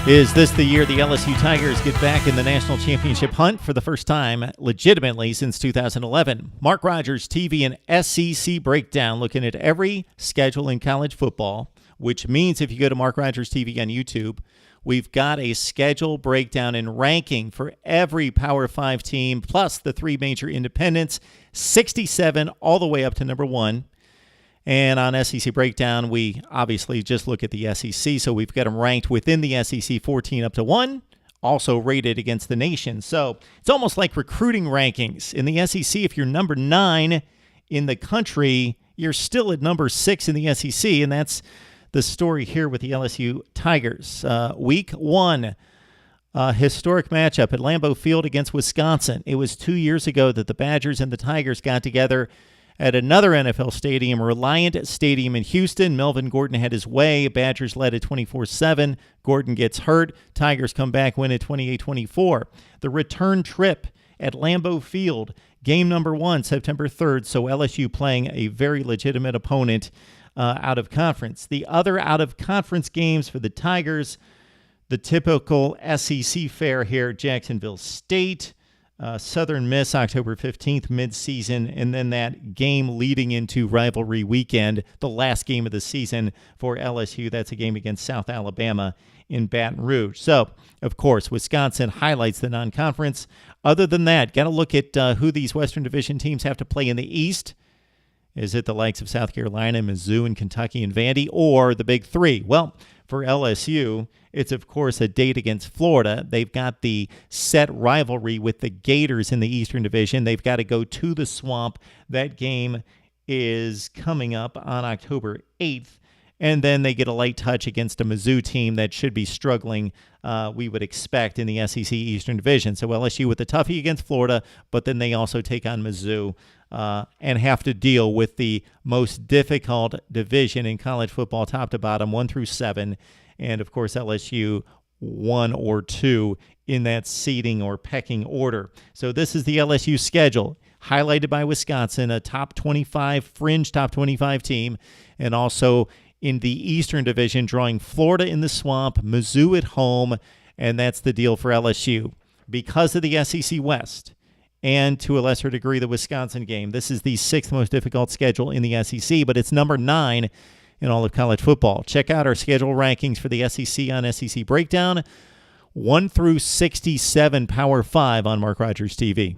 Is this the year the LSU Tigers get back in the national championship hunt for the first time legitimately since 2011? Mark Rogers TV and SEC breakdown looking at every schedule in college football, which means if you go to Mark Rogers TV on YouTube, we've got a schedule breakdown and ranking for every Power 5 team plus the three major independents, 67 all the way up to number 1. And on SEC Breakdown, we obviously just look at the SEC, so we've got them ranked within the SEC 14 up to 1, also rated against the nation. So it's almost like recruiting rankings. In the SEC, if you're number 9 in the country, you're still at number 6 in the SEC, and that's the story here with the LSU Tigers. Week 1, historic matchup at Lambeau Field against Wisconsin. It was 2 years ago that the Badgers and the Tigers got together at another NFL stadium, Reliant Stadium in Houston. Melvin Gordon had his way. Badgers led at 24-7. Gordon gets hurt. Tigers come back, win at 28-24. The return trip at Lambeau Field, game number 1, September 3rd. So LSU playing a very legitimate opponent out of conference. The other out of conference games for the Tigers, the typical SEC fare here, Jacksonville State, Southern Miss, October 15th, midseason, and then that game leading into rivalry weekend, the last game of the season for LSU. That's a game against South Alabama in Baton Rouge. So, of course, Wisconsin highlights the non-conference. Other than that, got to look at who these Western Division teams have to play in the East. Is it the likes of South Carolina, Mizzou, and Kentucky and Vandy, or the Big Three? Well, for LSU, it's, of course, a date against Florida. They've got the set rivalry with the Gators in the Eastern Division. They've got to go to the Swamp. That game is coming up on October 8th. And then they get a light touch against a Mizzou team that should be struggling, we would expect, in the SEC Eastern Division. So LSU with the toughie against Florida, but then they also take on Mizzou and have to deal with the most difficult division in college football, top to bottom, 1 through 7. And, of course, LSU 1 or 2 in that seeding or pecking order. So this is the LSU schedule, highlighted by Wisconsin, a top 25, fringe top 25 team, and also in the Eastern Division, drawing Florida in the Swamp, Mizzou at home, and that's the deal for LSU. Because of the SEC West, and to a lesser degree the Wisconsin game, this is the 6th most difficult schedule in the SEC, but it's number 9 in all of college football. Check out our schedule rankings for the SEC on SEC Breakdown, 1 through 67 Power 5 on Mark Rogers TV.